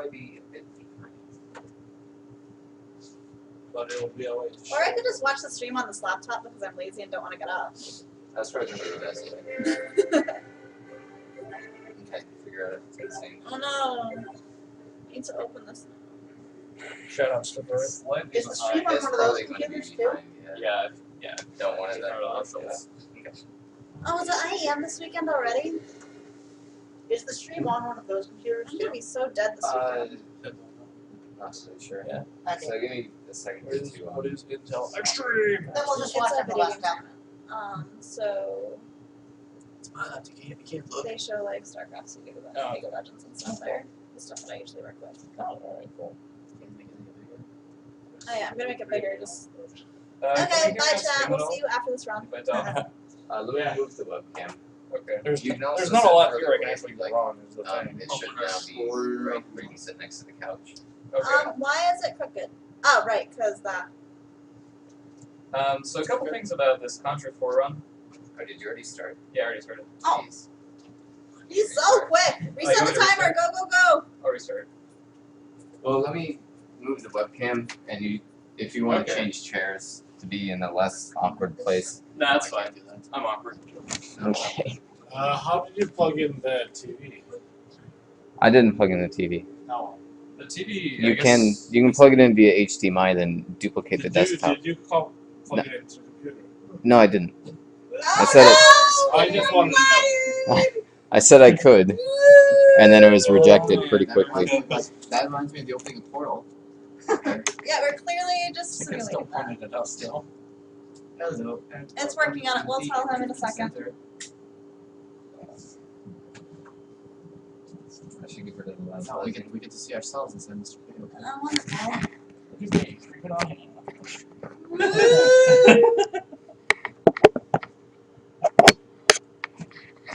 probably be a bit behind. But it'll be a late Or I could just watch the stream on this laptop because I'm lazy and don't want to get up. That's probably going to be the best way. Okay, figure out if it's the same. Oh no. I need to open this. Shout outs to Bird. Is the stream on It's one of those probably gonna be computers too? behind, yeah. Yeah. Don't want it that Turn it off, close. Oh, is it IEM this weekend already? Is the stream on one of those computers I'm too? gonna be so dead this weekend. Not so sure. Yeah. Okay. So give me a second What is, to what is Intel Extreme? Then we'll just It's watch a it the video last game time. tournament. So You can't look. they show like StarCraft, so you do the Oh. League of Legends and stuff there. The stuff that I usually work with. Oh, alright, cool. Oh yeah, I'm gonna make it bigger. Just Can okay. you hear Bye, us chat. stream at We'll all? see you after this round. If I don't. Louis moved the webcam. Okay. There's, You can also there's not a sit lot further here I can away, actually like, go on, is the thing. It should now be right where you can sit next to the couch. Okay. Why is it crooked? Oh, right, because that. So a couple things about this Contra 4 run. Oh, did you already start? Yeah, I already started. Oh. Jeez. He's so quick. Reset you the want me to timer. Go, go, go. Already started. Well, let me move the webcam, and if you want to Okay. change chairs to be in a less awkward place. Nah, that's I fine. can't do that. I'm awkward. Okay. How did you plug in the TV? I didn't plug in the TV. No. The TV. You can plug it in via HDMI, then duplicate the desktop. Did you plug it into the computer? No, I didn't. Oh, said it. no! I just wanted to know. I said I could, and then it was rejected pretty quickly. That reminds me of the opening of Portal. Yeah, we're clearly just Still simulating that. pointing it out still. Hello. It's working on it. We'll tell him in a second. I should get rid of the last No, we get to see ourselves instead of Mr. K. Oh, wonderful. Look at me, creeping on.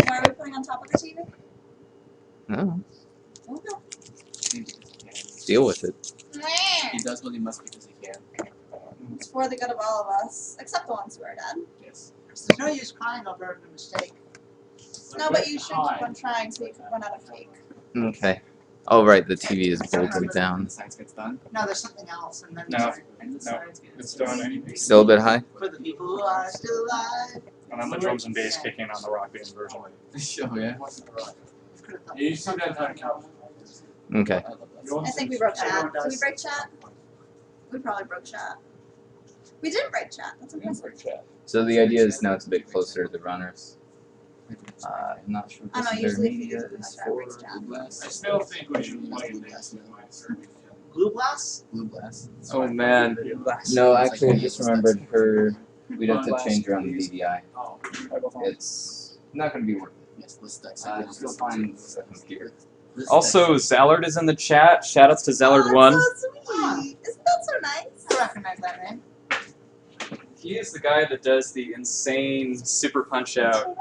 Why are we putting on top of the TV? No, Okay. deal with it. He does what he must because he can. It's for the good of all of us, except the ones who are dead. Yes. There's no use crying over a mistake. No, but you should keep on trying so you can run out of cake. Okay. Oh, right, the TV is bolted When down. the science gets done. No, there's something else, and then No. And the science gets It's done. Still a bit high? for the people who are still alive. And then the drums and bass kicking on the rock band version. Oh yeah. You see that time count. Okay. I think we broke chat. Did we break chat? We probably broke chat. We didn't break chat. That's impressive. So the idea is now it's a bit closer to the runners. I'm not sure I if know, this is their usually if you media use it in is the for. breaks chat. I still think we should play Blue this. Blue glass? Blue blast. Oh man. No, actually, I just remembered we'd have to change around the DVI. Oh, It's not going to be worth it. Yes, list decks. You'll find the computer. Also, Zallard is in the chat. Shoutouts to Zallard1. Oh, that's so sweet. Isn't that so nice? I recognize that name. He is the guy that does the insane super punch out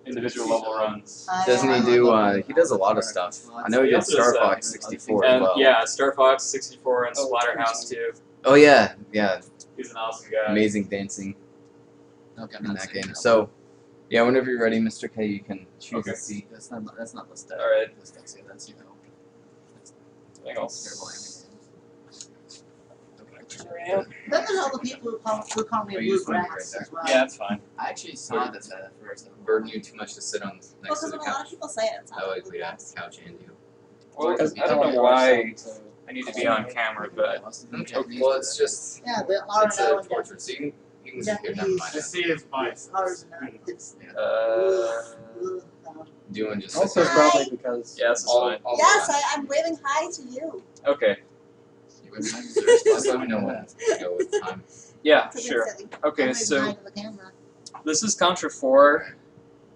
individual level runs. Doesn't he do, he does a lot of stuff. I know he He did also Star does, Fox 64 as And well. yeah, Star Fox 64 and Splatterhouse too. Oh yeah, yeah, He's an awesome guy. amazing dancing Okay, I'm in not that saying game. that. So, yeah, whenever you're ready, Mr. K, you can choose Okay. a seat. That's not list deck. Alright. List decks, yeah, that's Something else. terrible. Then there's all the people who call me Oh, a you just went bluegrass right as well. Yeah, that's fine. I actually saw that at first. Burden you too much to sit on Well, next to because the when a lot of couch. people say it, it's not That like way we'd have the couch and you. Well, I don't know why I need to be on camera, but Okay, well, it's just, Yeah, the it's a R&O and portrait, so you can sit here, never mind. Just see his bites. R's and it's Doing just Also sit there. probably because yeah, this is All- fine. all the Yes, time. I'm waving hi to you. Okay. Just let me know when to go with time. Yeah, To be sure. silly. Okay, I'm so behind the camera. this is Contra 4.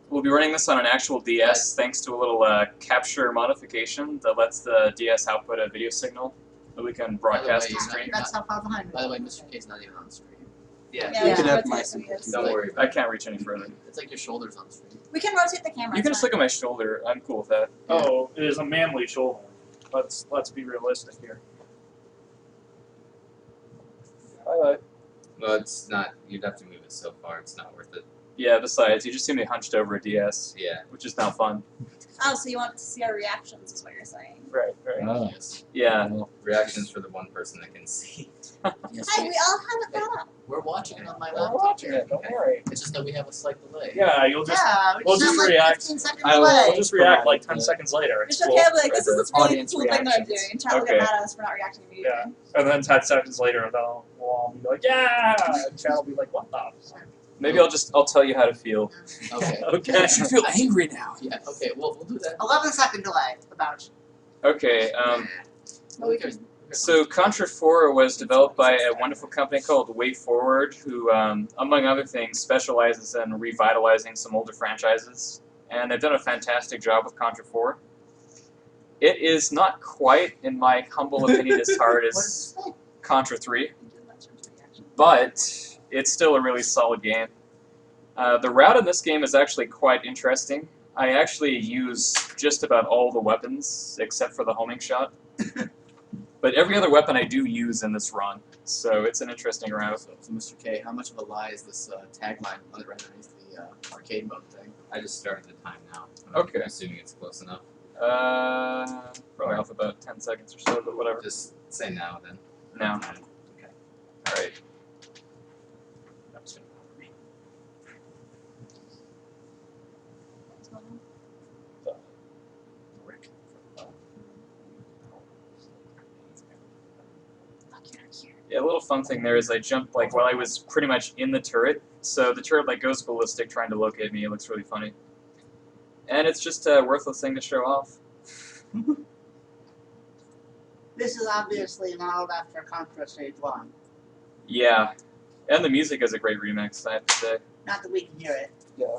We'll be running this on an actual DS thanks to a little capture modification that lets the DS output a video signal that we can broadcast and stream. That's how far behind By the way, Mr. K's not even on screen. Yeah. Yeah, You we can can have rotate my the videos. Don't worry. I can't reach any further. It's like your shoulders on screen. We can rotate the camera. You can it's just look at my shoulder. I'm cool with that. Oh, it is a manly shoulder. Let's be realistic here. Bye bye. Well, it's not, you'd have to move it so far, it's not worth it. Yeah, besides, you just see me hunched over a DS, Yeah. which is now fun. Oh, so you want to see our reactions, is what you're saying. Right, right. Oh. Yes. Yeah. Reactions for the one person that can see. Yes, Hi, we all have it brought up. we're watching it on my We're laptop. watching it, don't worry. It's just that we have a slight delay. Yeah, you'll just Yeah, we'll just like react. 15 seconds I will away. we'll just react like 10 Yeah. seconds later. It's It's okay, cool. I'll be like, this is this really Audience cool thing that I'm reactions. doing. And Chad will Okay. get mad at us for not reacting immediately. Yeah. And then 10 seconds later, we'll all be like, yeah! And Chad will be like, what the fuck? Maybe I'll tell you how to feel. Okay. Okay. You should feel angry now. Yeah. Okay. We'll do that. 11-second delay. About. Okay. But we can- So Contra 4 was developed by a wonderful company called Way Forward, who, among other things, specializes in revitalizing some older franchises, and they've done a fantastic job with Contra 4. It is not quite, in my humble opinion, as hard What did as you say? Contra 3, we can do that sort of reaction. but it's still a really solid game. The route in this game is actually quite interesting. I actually use just about all the weapons except for the homing shot. But every other weapon I do use in this run, so it's an interesting route. So, Mr. K, how much of a lie is this tagline right underneath the arcade mode thing? I just started the time now. Okay. I'm assuming it's close enough. Probably off about 10 seconds or so, but whatever. Just say now then. Now. Okay. Alright. That's gonna bother me. What's going on? Rick. Fuck, you're not here. Yeah, a little fun thing there is I jumped like while I was pretty much in the turret, so the turret like goes ballistic trying to locate me. It looks really funny. And it's just a worthless thing to show off. This is obviously modeled after Contra Stage 1. Yeah. And the music is a great remix, I have to say. Not that we can hear it. Yeah.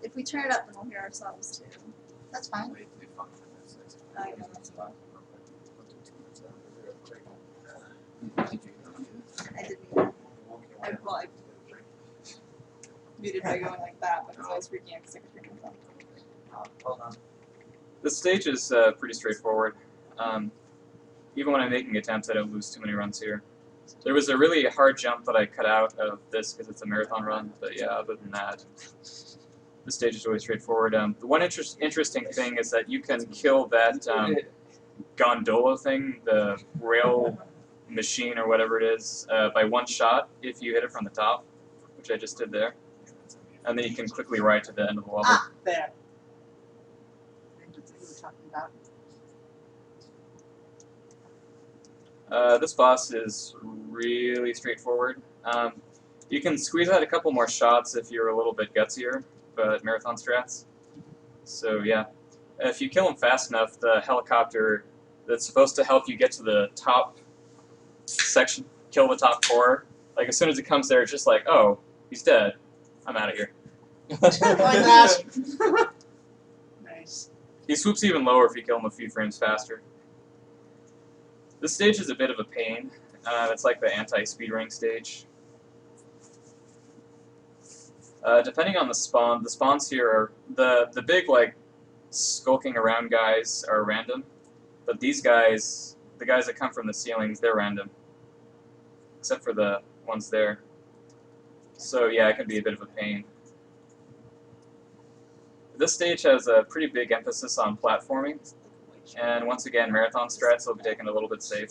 If we turn it up, then we'll hear ourselves too. That's fine. Wait, we fuck with this. I know, that's fine. Did you I didn't even. I muted by going like that because I was freaking out because I could hear myself. Hold on. The stage is pretty straightforward. Even when I'm making attempts, I don't lose too many runs here. There was a really hard jump that I cut out of this because it's a marathon run, but yeah, other than that, the stage is really straightforward. The one interesting thing is that you can kill that gondola thing, the rail machine or whatever it is, by one shot if you hit it from the top, which I just did there. And then you can quickly ride to the end of the level. Ah, there. That's what we were talking about. This boss is really straightforward. You can squeeze out a couple more shots if you're a little bit gutsier, but marathon strats. So yeah, if you kill him fast enough, the helicopter that's supposed to help you get to the top section, kill the top core, like as soon as it comes there, it's just like, oh, he's dead. I'm out of here. Like that. Nice. He swoops even lower if you kill him a few frames faster. This stage is a bit of a pain. It's like the anti-speedrunning stage. Depending on the spawns here are the big like skulking around guys are random, but these guys, the guys that come from the ceilings, they're random, except for the ones there. So yeah, it can be a bit of a pain. This stage has a pretty big emphasis on platforming, and once again, marathon strats will be taken a little bit safe.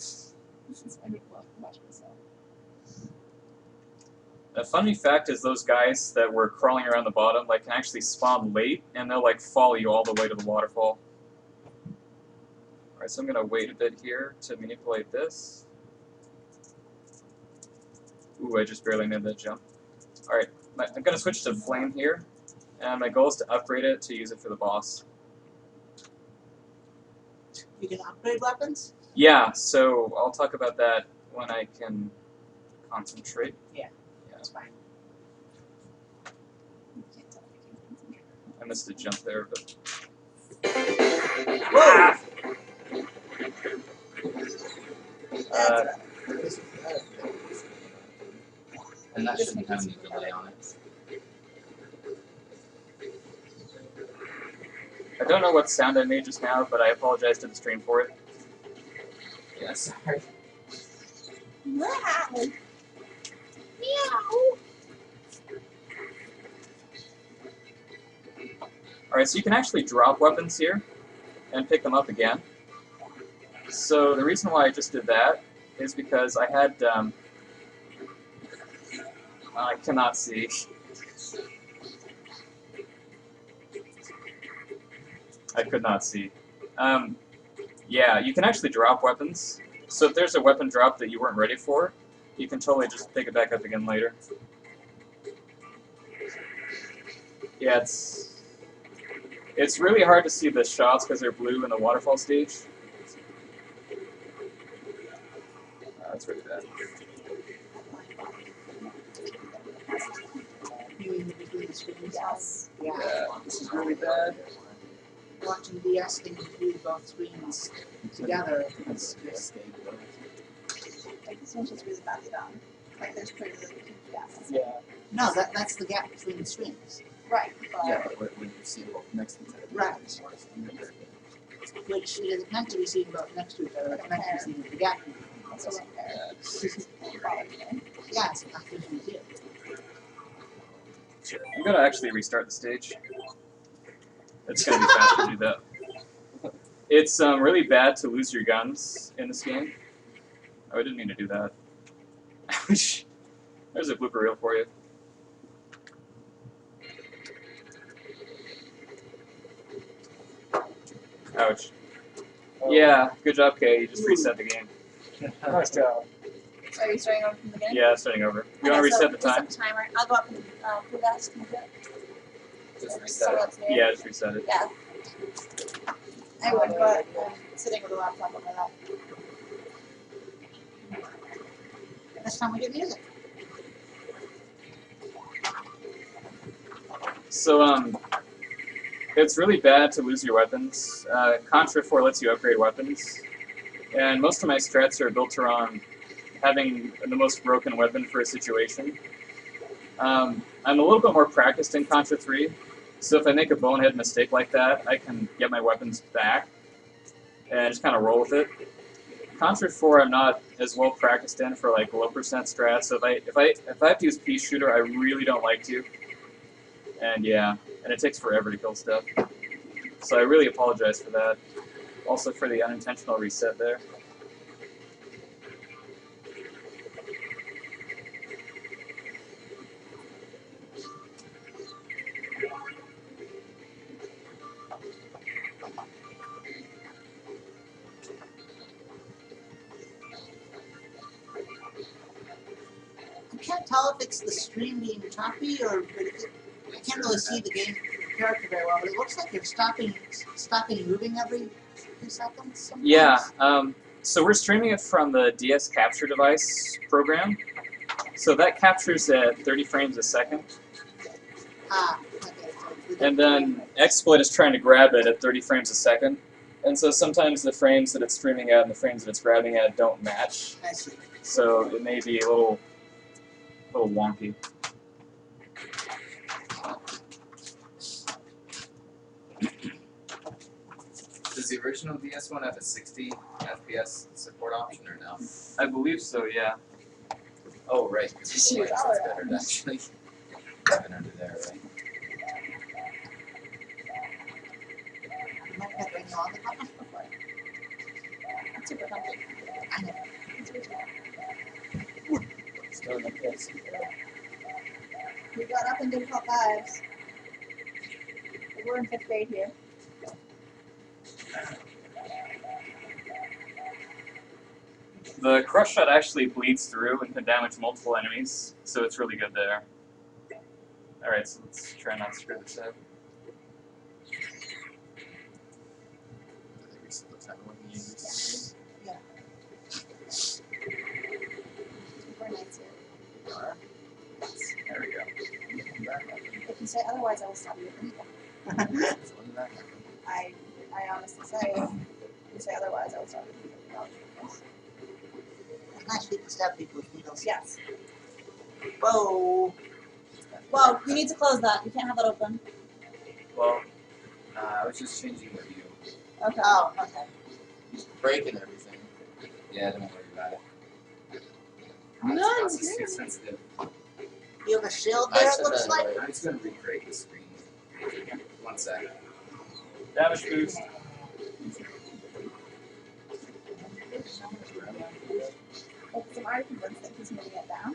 A funny fact is those guys that were crawling around the bottom like can actually spawn late, and they'll like follow you all the way to the waterfall. Alright, so I'm gonna wait a bit here to manipulate this. Ooh, I just barely made that jump. Alright, I'm gonna switch to flame here, and my goal is to upgrade it to use it for the boss. You can upgrade weapons? Yeah, so I'll talk about that when I can concentrate. That's fine. I missed a jump there, but Whoa! And that shouldn't have any delay on it. I don't know what sound I made just now, but I apologize to the stream for it. Yeah, sorry. Wow. Meow. Alright, so you can actually drop weapons here and pick them up again. So the reason why I just did that is because I had, I cannot see. I could not see. Yeah, you can actually drop weapons. So if there's a weapon drop that you weren't ready for, you can totally just pick it back up again later. Yeah, it's really hard to see the shots because they're blue in the waterfall stage. That's really bad. You mean between the screens? Yes. Yeah. This is really bad. Watching DS things between both screens together. It's just Like this one's just really badly done. Like there's pretty really huge gaps. Yeah. No, that's the gap between the screens. Right. But yeah, but when you see them both next to each other, Right. it's worse. Which it isn't meant to be seen both next to each other. It's meant to be seen with the gap. that's a little fair. Yeah, it's not good to do. I'm gonna actually restart the stage. It's gonna be fast to do that. It's really bad to lose your guns in this game. Oh, I didn't mean to do that. There's a blooper reel for you. Ouch. Yeah, good job, Kay. You just reset the game. Nice job. So are you starting over from the beginning? Yeah, starting over. You Okay, want to so reset the time? Reset the timer. I'll go up and do that. Can you do it? Just So reset it. that's new. Yeah, just reset it. Yeah. I would, but I'm sitting with a laptop on my lap. This time we get music. So, it's really bad to lose your weapons. Contra 4 lets you upgrade weapons. And most of my strats are built around having the most broken weapon for a situation. I'm a little bit more practiced in Contra 3, so if I make a bonehead mistake like that, I can get my weapons back and just kind of roll with it. Contra 4 I'm not as well practiced in for like low percent strats, so if I have to use Pea Shooter, I really don't like to. And yeah, and it takes forever to kill stuff. So I really apologize for that. Also for the unintentional reset there. I can't tell if it's the stream being choppy or I can't really see the game character very well, but it looks like you're stopping moving every 2 seconds. Sometimes. Yeah, so we're streaming it from the DS Capture device program. So that captures at 30 frames a second. Ah, okay. So And then Exploit is trying to grab it at 30 frames a second. And so sometimes the frames that it's streaming at and the frames that it's grabbing at don't match. I see. So it may be a little wonky. Does the original DS one have a 60 FPS support option or no? I believe so, yeah. Oh, right. Shoot, That's all better, around. actually. Even under there, right? You might have been on the comment before. That's super comfy. I know. It's really cool. Still in the place. We got up and did top fives. We're in 5th grade here. The crush shot actually bleeds through and can damage multiple enemies, so it's really good there. Alright, so let's try not to screw this up. We're nights here. There we go. If you say otherwise, I will stop you. I honestly say, if you say otherwise, I will stop you. It's nice people stab people with needles. Yes. Whoa. Well, you need to close that. You can't have that open. Well, I was just changing the view. Okay. Oh, okay. Breaking everything. Yeah, don't worry about it. No, This is it's too good. sensitive. You have a shield there, it looks like. I'm just gonna recreate the screen. 1 sec. Damage boost. Like, I'm already convinced that he's moving it down.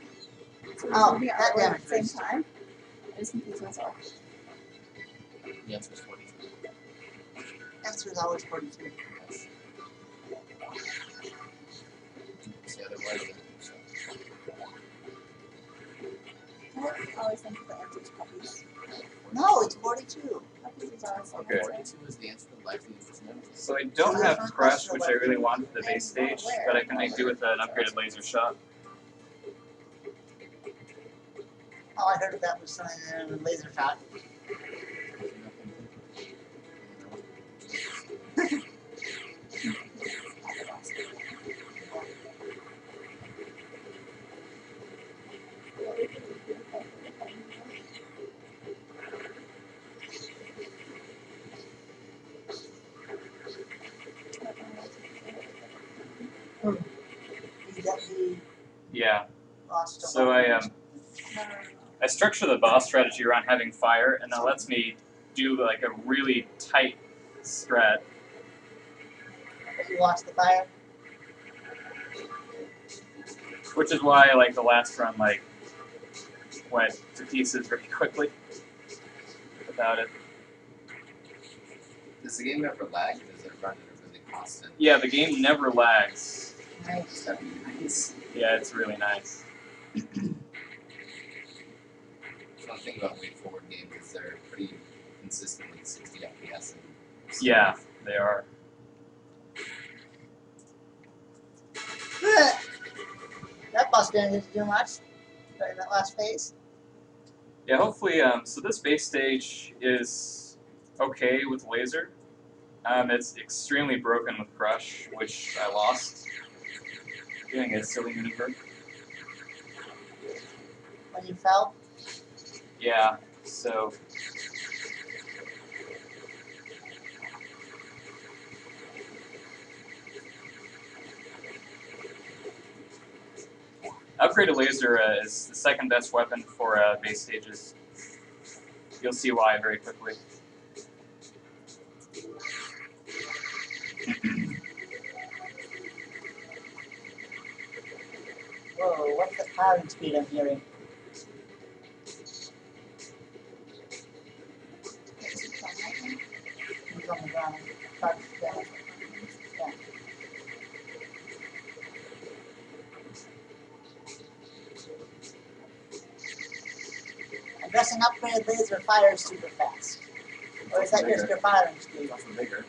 So we're Oh, moving it that outward at damage the same boost. time. I just confused myself. The answer is 42. Answer is always 42. Yes. See, otherwise, so. I always think the answer is puppies. No, it's 42. Puppies is always the Okay. answer. 42 is the answer to life needs memory. So I don't So have there's no Crush, question which about I really it. want for the base stage, but I can make do with an upgraded laser shot. All I heard of that was something with laser shot. He Yeah. lost a So lot. I structure the boss strategy around having fire, and that lets me do like a really tight strat. But you lost the fire. Which is why like the last run like went to pieces very quickly without it. Does the game ever lag? Does it run at a really constant? Yeah, the game never lags. Nice. That'd be nice. Yeah, it's really nice. One thing about Way Forward games is they're pretty consistently 60 FPS. And Yeah, they are. That boss didn't do much during that last phase. Yeah, hopefully, so this base stage is okay with laser. It's extremely broken with Crush, which I lost. Doing a silly maneuver. When you fell, Yeah, so upgraded laser is the second best weapon for base stages. You'll see why very quickly. whoa, what's the firing speed I'm hearing? He's on the ground. Touch down. Yeah. I'm guessing upgraded laser fires super fast. Or is that just your firing speed? it's also bigger.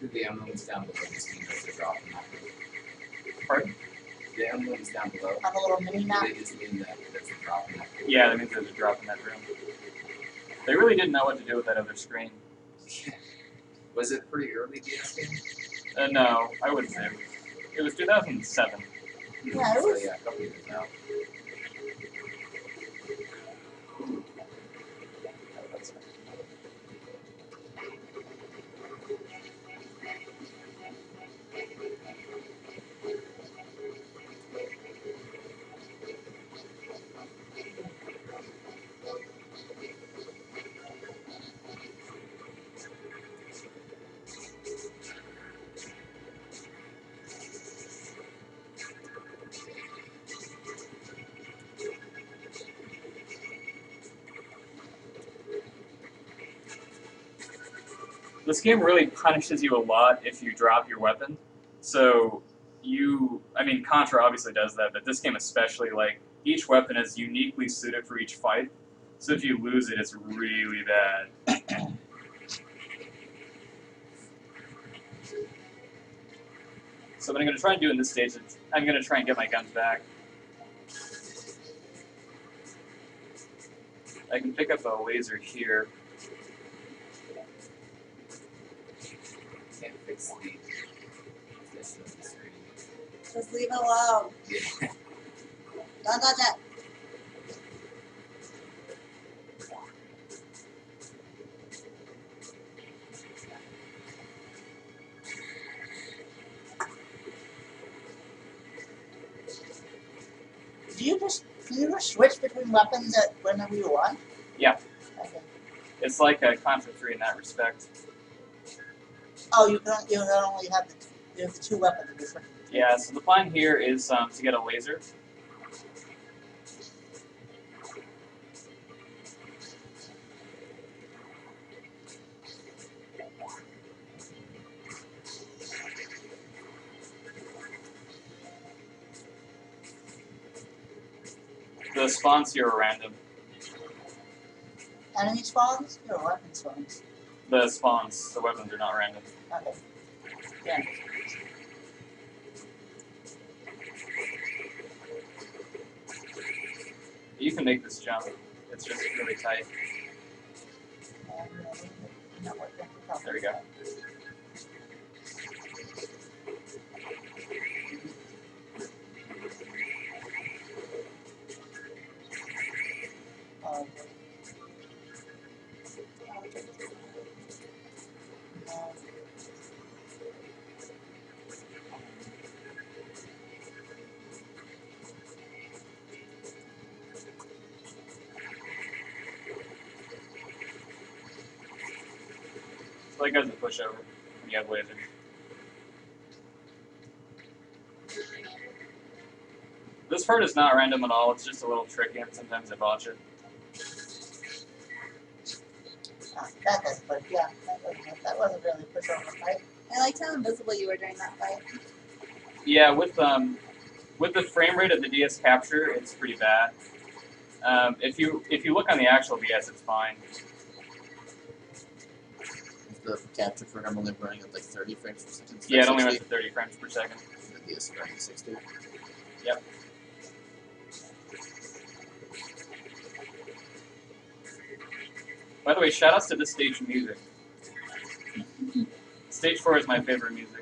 The emblems down below the screen as they're dropping that. Pardon? The emblems down below, On the little mini map? they just mean that there's a drop in that. Yeah, that means there's a drop in that room. They really didn't know what to do with that other screen. Was it pretty early DS game? No, I wouldn't say. It was 2007. Yeah, it So was- yeah, a couple years now. This game really punishes you a lot if you drop your weapon. So Contra obviously does that, but this game especially, like, each weapon is uniquely suited for each fight. So if you lose it, it's really bad. So what I'm going to try and do in this stage is I'm going to try and get my guns back. I can pick up a laser here. Can't fix the this of the screen. Just leave it alone. Yeah. Don't touch it. Can you just switch between weapons at whenever you want? Yeah. It's like a Contra 3 in that respect. Oh, you can only have the two weapons in different. Yeah, so the plan here is to get a laser. The spawns here are random. Enemy spawns or weapon spawns? The spawns, the weapons are not random. Okay. Yeah. You can make this jump. It's just really tight. There we go. So that goes a pushover when you have lasers. This part is not random at all, it's just a little tricky and sometimes I botch it. That doesn't, but yeah, that wasn't really a pushover fight. I liked how invisible you were during that fight. Yeah, with the frame rate of the DS capture, it's pretty bad. If you look on the actual DS, it's fine. The capture for him only running at like 30 frames per second. Yeah, it only runs at 30 frames per second. The DS running at 60. Yep. By the way, shoutouts to this stage music. Stage 4 is my favorite music.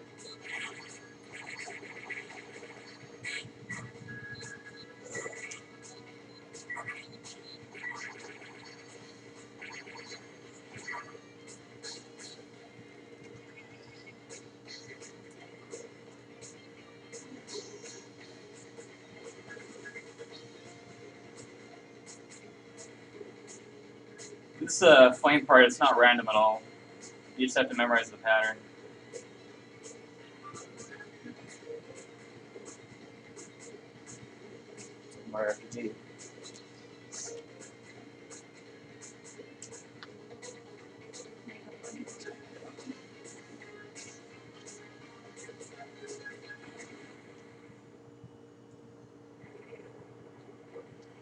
This flame part, it's not random at all. You just have to memorize the pattern. More RPG.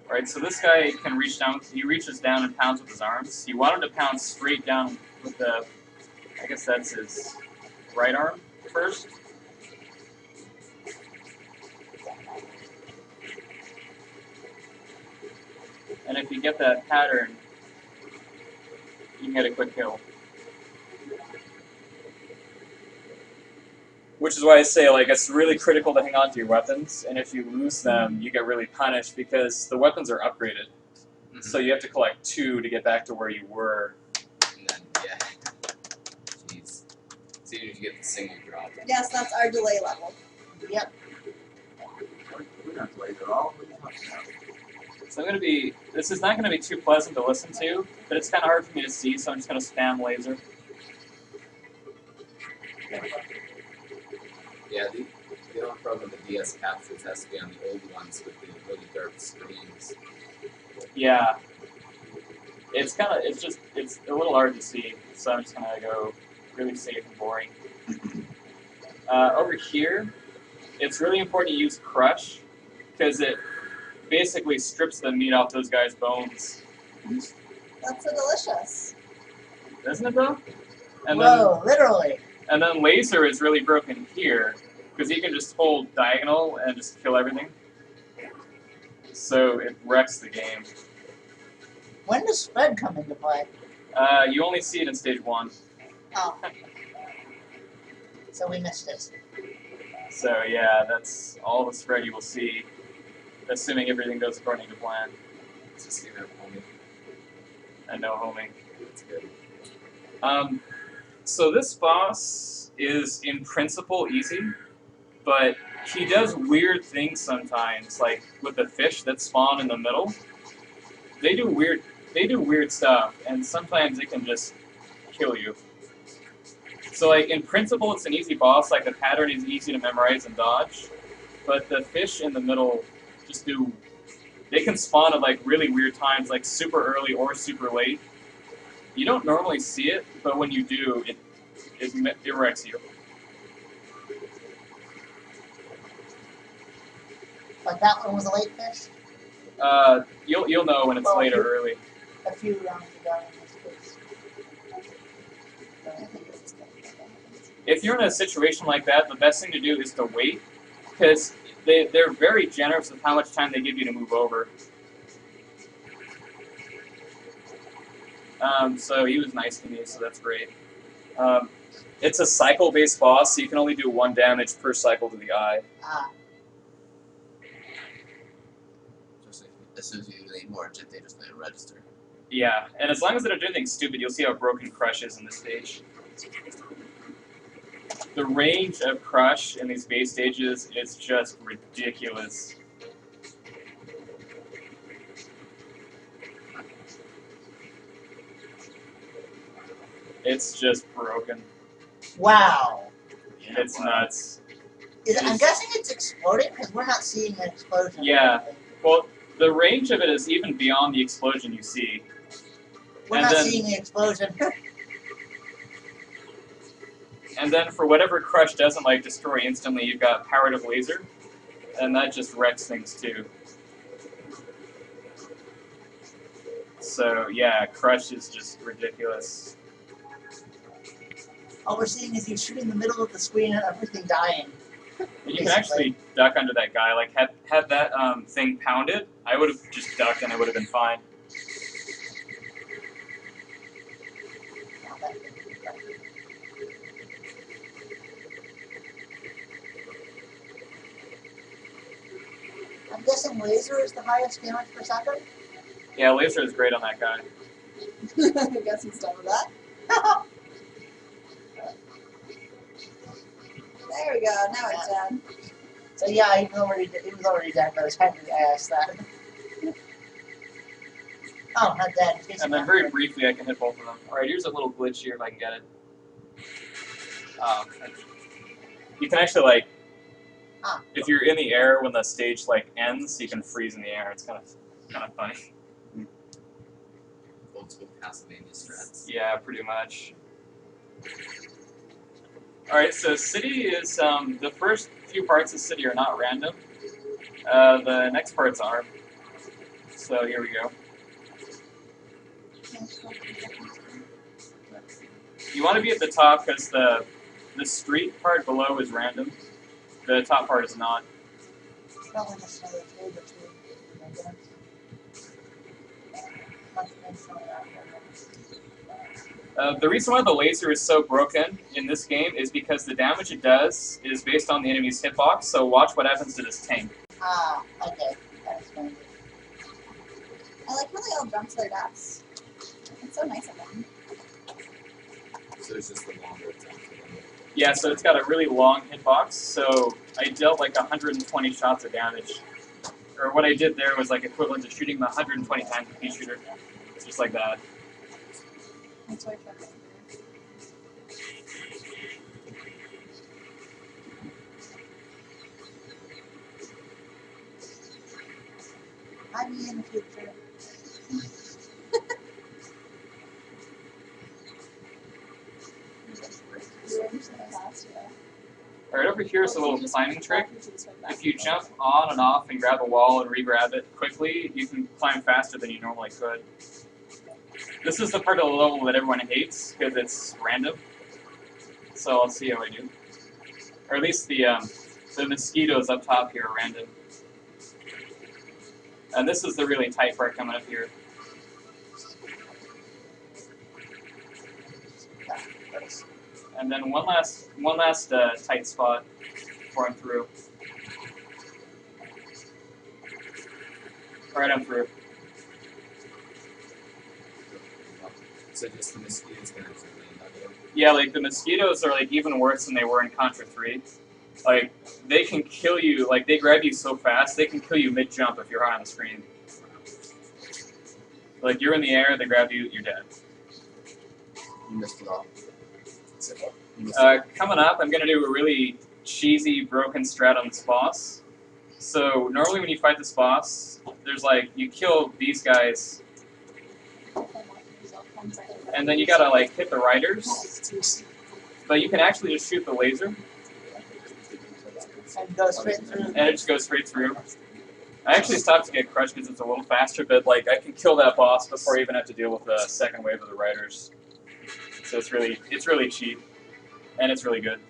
Alright, so this guy can reach down, he reaches down and pounds with his arms. You want him to pound straight down with the, I guess that's his right arm first. And if you get that pattern, you can get a quick kill. Which is why I say, like, it's really critical to hang on to your weapons, and if you lose them, you get really punished because the weapons are upgraded. Mm-hmm. So you have to collect 2 to get back to where you were. And then, yeah. Jeez. See if you get the single drop. Yes, that's our delay level. Yep. We don't delay at all. So I'm gonna be, this is not gonna be too pleasant to listen to, but it's kind of hard for me to see, so I'm just gonna spam laser. Yeah, the only problem with the DS captures has to be on the old ones with the really dark screens. Yeah. It's kind of, it's a little hard to see, so I'm just gonna go really safe and boring. Over here, it's really important to use Crush, because it basically strips the meat off those guys' bones. That's so delicious. Isn't it though? And Whoa, literally. And then Laser is really broken here, because he can just hold diagonal and just kill everything. So it wrecks the game. When does spread come into play? You only see it in stage 1. Oh. So we missed it. So yeah, that's all the spread you will see, assuming everything goes according to plan. Just give it a homing. And no homing. That's good. So this boss is in principle easy, but he does weird things sometimes, like with the fish that spawn in the middle. They do weird they do weird stuff, and sometimes it can just kill you. So like in principle, it's an easy boss. Like the pattern is easy to memorize and dodge, but the fish in the middle just do. They can spawn at like really weird times, like super early or super late. You don't normally see it, but when you do, it wrecks you. But that one was a late fish? You'll know when it's Well, late or early. A few rounds ago in this case. If you're in a situation like that, the best thing to do is to wait, because they're very generous with how much time they give you to move over. So he was nice to me, so that's great. It's a cycle-based boss, so you can only do 1 damage per cycle to the eye. Ah, Just as soon as you do any more, they just let it register. Yeah, and as long as they don't do anything stupid, you'll see how broken Crush is in this stage. The range of Crush in these base stages is just ridiculous. It's just broken. wow. It's nuts. I'm guessing it's exploding because we're not seeing an explosion. Yeah. Well, the range of it is even beyond the explosion you see. We're And not then- seeing the explosion. And then for whatever Crush doesn't like destroy instantly, you've got Powered Up Laser, and that just wrecks things too. So yeah, Crush is just ridiculous. All we're seeing is he's shooting the middle of the screen and everything dying. You can actually duck under that guy. Like had that thing pounded, I would have just ducked and it would have been fine. I'm guessing laser is the highest damage per second. Yeah, Laser is great on that guy. I guess he's done with that. There we go. Now it's done. So yeah, he was already dead by the time I asked that. Oh, not dead. He's And then very briefly, I can hit both of them. All right, here's a little glitch here if I can get it. You can actually like, if you're in the air when the stage like ends, you can freeze in the air. It's kind of funny. Old school Castlevania strats. Yeah, pretty much. Alright, so City is, the first few parts of City are not random. The next parts are. So here we go. You want to be at the top because the street part below is random. The top part is not. Probably just another cave or two, I guess. The reason why the laser is so broken in this game is because the damage it does is based on the enemy's hitbox, so watch what happens to this tank. Ah, okay. That explains it. I like how they all jump to their deaths. It's so nice of them. So it's just the longer attack. Yeah, so it's got a really long hitbox, so I dealt like 120 shots of damage. Or what I did there was like equivalent to shooting 120 times with a pea shooter. It's just like that. That's why I tried it. I'm in the future. Alright, over here is a little climbing trick. If you jump on and off and grab a wall and re-grab it quickly, you can climb faster than you normally could. This is the part of the level that everyone hates, because it's random. So I'll see how I do. Or at least the mosquitoes up top here are random. And this is the really tight part coming up here. And then one last tight spot before I'm through. Alright, I'm through. So just the mosquitoes can actually land on you. Yeah, like the mosquitoes are like even worse than they were in Contra 3. Like they can kill you, like they grab you so fast, they can kill you mid-jump if you're high on the screen. Like, you're in the air, they grab you, you're dead. You missed it all. Coming up, I'm going to do a really cheesy, broken strat on this boss. So, normally when you fight this boss, there's like, you kill these guys, and then you gotta like hit the riders, but you can actually just shoot the laser, And go straight through. and it just goes straight through. I actually stopped to get crushed because it's a little faster, but like I can kill that boss before I even have to deal with the second wave of the riders. So it's really cheap, and it's really good.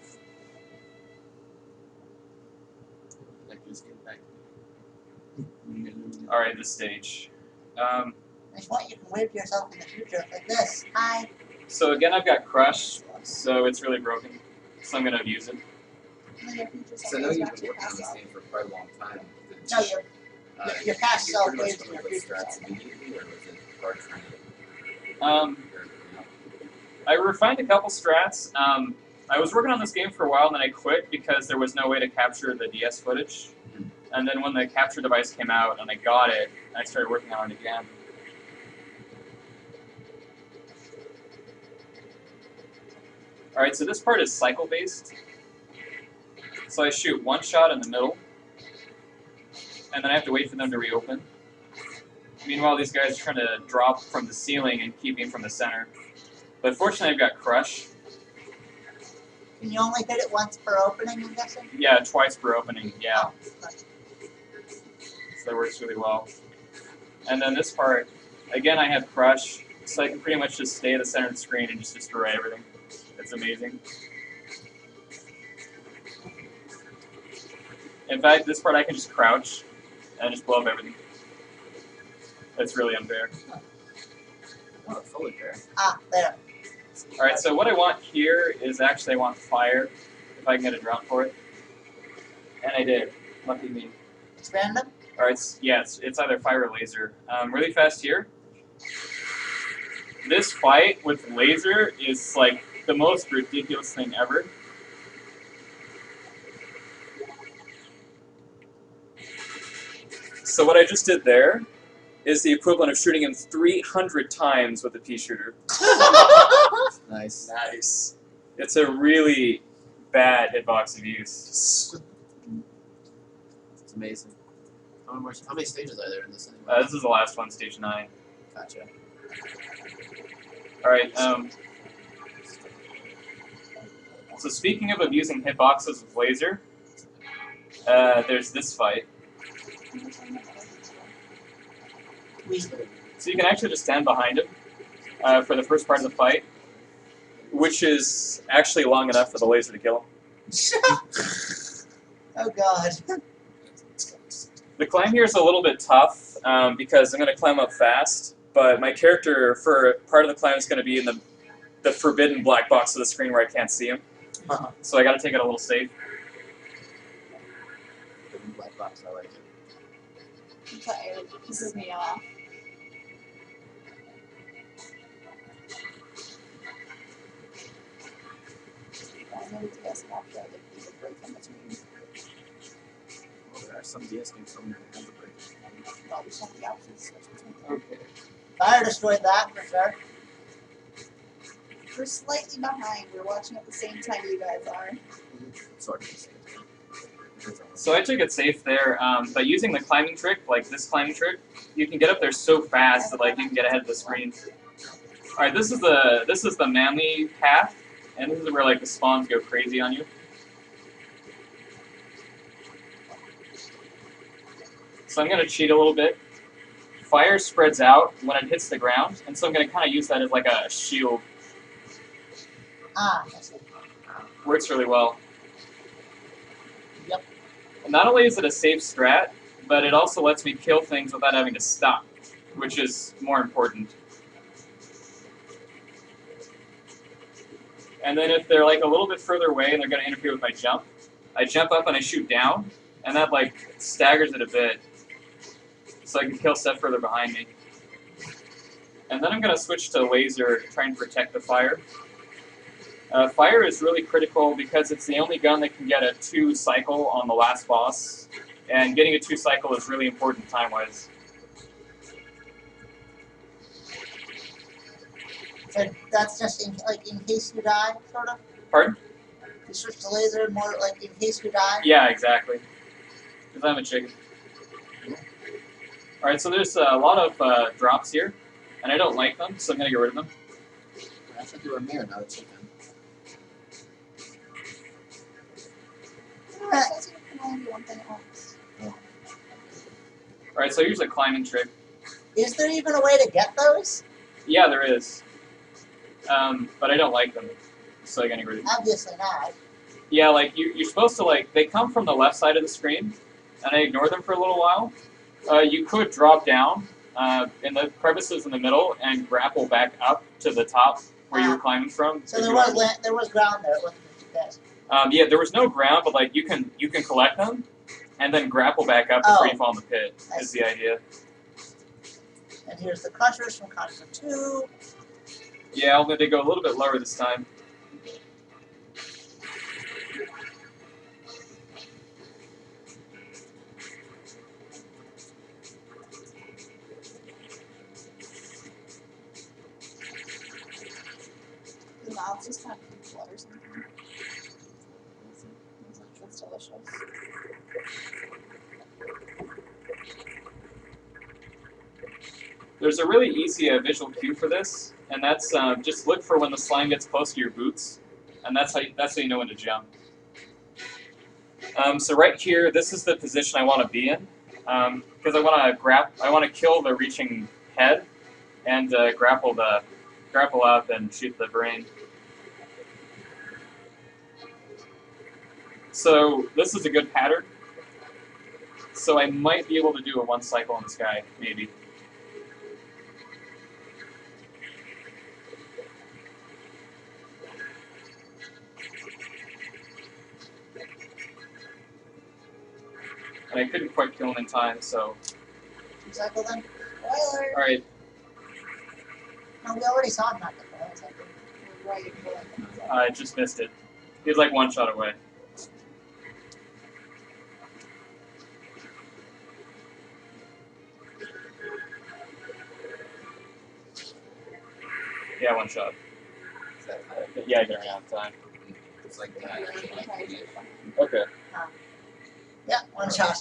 All right, this stage. That's why you can wave to yourself in the future like this. Hi. So again, I've got crush, so it's really broken. So I'm gonna abuse it. So I know you've been working on this game for quite a long time. No, your past you self pretty much waves in come your up with future strats self. immediately, or was it hard trying to figure everything out? I refined a couple strats. I was working on this game for a while, and then I quit because there was no way to capture the DS footage. And then when the capture device came out and I got it, I started working on it again. Alright, so this part is cycle-based. So I shoot one shot in the middle, and then I have to wait for them to reopen. Meanwhile, these guys are trying to drop from the ceiling and keep me from the center. But fortunately, I've got crush. Can you only hit it once per opening, I'm guessing? Yeah, twice per opening, yeah. Oh, good. So that works really well. And then this part, again, I have crush, so I can pretty much just stay at the center of the screen and just destroy everything. It's amazing. In fact, this part I can just crouch and just blow up everything. It's really unfair. Oh, it's totally fair. Ah, there. Alright, so what I want here is actually I want fire, if I can get a drop for it. And I did. Lucky me. It's random? Alright, yeah, it's either fire or laser. Really fast here. This fight with laser is like the most ridiculous thing ever. So what I just did there is the equivalent of shooting him 300 times with a pea shooter. Nice. Nice. It's a really bad hitbox abuse. It's amazing. How many stages are there in this anyway? This is the last one, stage 9. Gotcha. Alright, so speaking of abusing hitboxes with laser, there's this fight. So you can actually just stand behind him for the first part of the fight, which is actually long enough for the laser to kill him. Oh god. The climb here is a little bit tough because I'm going to climb up fast, but my character for part of the climb is going to be in the forbidden black box of the screen where I can't see him. So I got to take it a little safe. The black box, I like it. I'm tired. This is me off. I know the DS capture, like, there's a break in between. Well, there are some DS games from there that have the break. Well, we just have the options switch between them. Okay. Fire destroyed that for sure. We're slightly behind. We're watching at the same time you guys are. Sort of. So I took it safe there. By using the climbing trick, like this climbing trick, you can get up there so fast that like you can get ahead of the screen. All right, this is the manly path, and this is where like the spawns go crazy on you. So I'm gonna cheat a little bit. Fire spreads out when it hits the ground, and so I'm gonna kind of use that as like a shield. Ah, I see. Works really well. Yep. And not only is it a safe strat, but it also lets me kill things without having to stop, which is more important. And then if they're like a little bit further away and they're going to interfere with my jump, I jump up and I shoot down, and that like staggers it a bit, so I can kill stuff further behind me. And then I'm going to switch to laser to try and protect the fire. Fire is really critical because it's the only gun that can get a 2 cycle on the last boss, and getting a 2 cycle is really important time-wise. But that's just in case you die, sort of. Pardon? You switch to laser more like in case you die. Yeah, exactly. Because I'm a chicken. Alright, so there's a lot of drops here, and I don't like them, so I'm going to get rid of them. I thought you were a mare, not a chicken. No, it says you can only do one thing at once. Alright, so here's a climbing trick. Is there even a way to get those? Yeah, there is. But I don't like them, so I'm going to get rid of them. Obviously not. Yeah, like, you're supposed to, like, they come from the left side of the screen, and I ignore them for a little while. You could drop down in the crevices in the middle and grapple back up to the top where you were climbing from. So there was ground there. It wasn't just dead. Yeah, there was no ground, but like you can collect them, and then grapple back up before you fall in the pit. Is the idea? And here's the crushers from Contra 2. Yeah, although they go a little bit lower this time. The mouth's just kind of blood or something. That's delicious. There's a really easy visual cue for this, and that's just look for when the slime gets close to your boots, and that's how you know when to jump. So right here, this is the position I want to be in, because I want to kill the reaching head, and grapple up and shoot the brain. So this is a good pattern. So I might be able to do a one cycle on this guy, maybe. And I couldn't quite kill him in time, so. Cycle then. Spoiler. All right. No, we already saw him not the cycle. Right. I just missed it. He was like one shot away. Yeah, one shot. Is that high? Yeah, I got around time. It's like Okay. Yeah, one shot.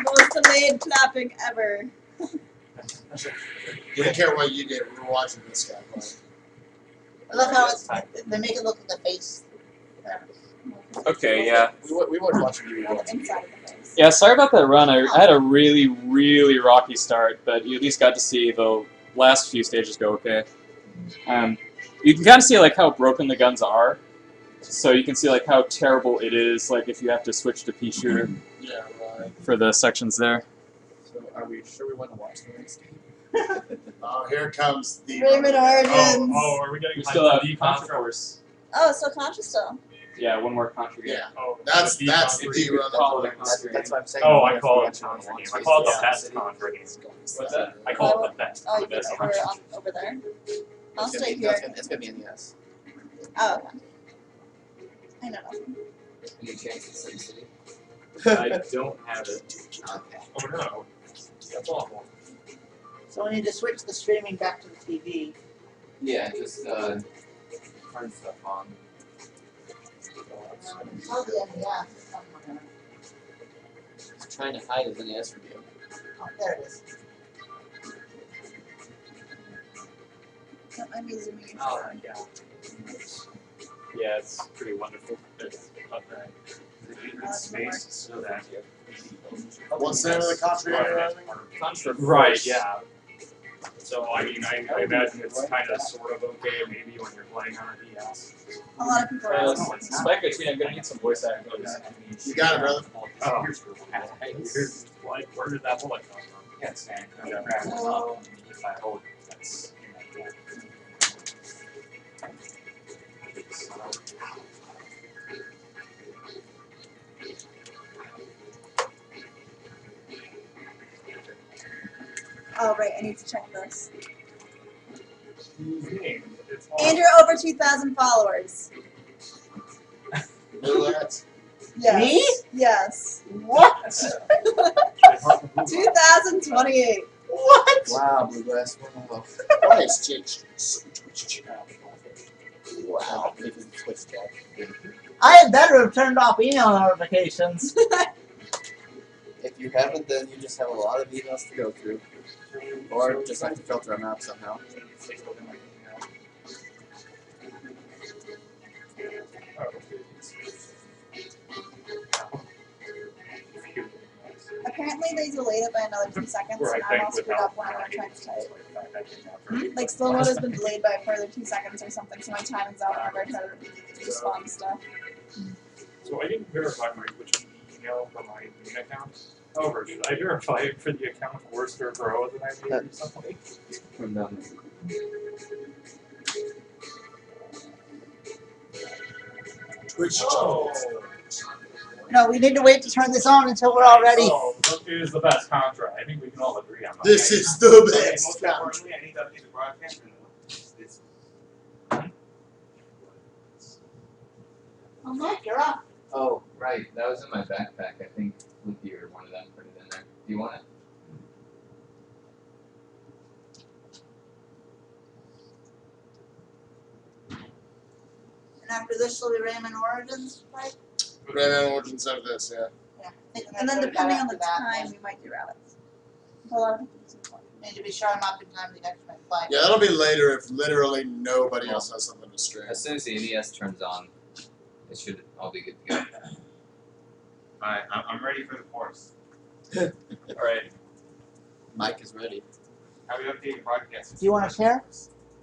Most delayed clapping ever. We didn't care what you did. We were watching this guy play. I love how they make it look like the face. Okay, yeah. We weren't watching you. We were On the watching inside of the face. Yeah, sorry about that run. I had a really, really rocky start, but you at least got to see the last few stages go okay. You can kind of see like how broken the guns are. So you can see like how terrible it is, like if you have to switch to pea shooter Yeah, right. for the sections there. So are we sure we want to watch the next game? Oh, here comes the Raymond Origins. Oh, are we getting We still have the Contra Contra? Force. Oh, so Contra still. Yeah, one more Contra game. Yeah, Oh, that's the the Contra. run Call of it a Contra game. That's what I'm saying. Oh, We I have call to it watch Contra on game. one I call it the place. best Contra game. What's that? I call it the best. Oh, The you did best over Contra. over there. I'll It's stay gonna be- here. It's gonna be in the S. Oh, okay. I know nothing. Any chance it's Sin City? I don't have it. Okay. Oh no, that's awful. So we need to switch the streaming back to the TV. Yeah, just turn stuff on. Oh, the NES. Just trying to hide his NES review. Oh, there it is. That might be zooming in. Oh yeah. Yeah, it's pretty wonderful. It's up there. Space so that. What's the name of the Contra game you're running? Contra Right. Force. Yeah. So I mean, I imagine it's kind of sort of okay maybe when you're playing on a DS. A lot of people are asking. Spike between, I'm gonna need some voice actors. You got it, brother. Oh, here's like where did that bullet come from? Yeah, it's fine. Yeah. Oh. I hope that's in that Oh, right, I need to check this. Whose name? It's And you're over 2,000 followers. Who that? Yes. Me? Yes. What? 2,028. What? Wow, blue glass. Wow. Twice, Twitch. Wow. If you switch that. I had better have turned off email notifications. If you haven't, then you just have a lot of emails to go through. Or just have to filter them out somehow. Apparently they delayed it by another 2 seconds, Where and I I'm think all screwed without up when I'm trying to type. Hmm? Like, slow mode has been delayed by a further 2 seconds or something, so my timing's out whenever I try to respond to stuff. So I didn't verify my Twitch email for my main account. However, did I verify it for the account of Worcester Pro that I made recently? From them. Twitch. Oh, No, we need to wait to turn this on until we're all ready. Oh, look, it is the best Contra. I think we can all agree on that. This is the Okay, best. most importantly, I need to update the broadcast. It's Oh, Mike, you're up. Oh, right. That was in my backpack. I think Flippy or one of them put it in there. Do you want it? And after this will be Rayman Origins, right? Rayman Origins of this, yeah. Yeah. And then depending on the time, we might do rabbits. A lot of people do that. Need to be sure I'm up in time to get to my flight. Yeah, that'll be later if literally nobody else has something to stream. As soon as the NES turns on, it should all be good to go. Alright, I'm ready for the course. Alright. Mike is ready. How do we update the broadcast? Do you want to share?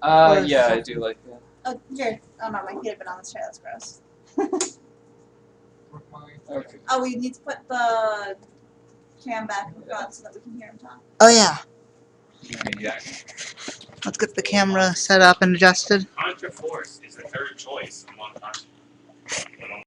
Yeah, I do like that. Oh, here. Oh, no, my feet have been on this chair. That's gross. Okay. Oh, we need to put the cam back in front so that we can hear him talk. Oh, yeah. Yeah. Let's get the camera set up and adjusted. Contra Force is the third choice among Contra.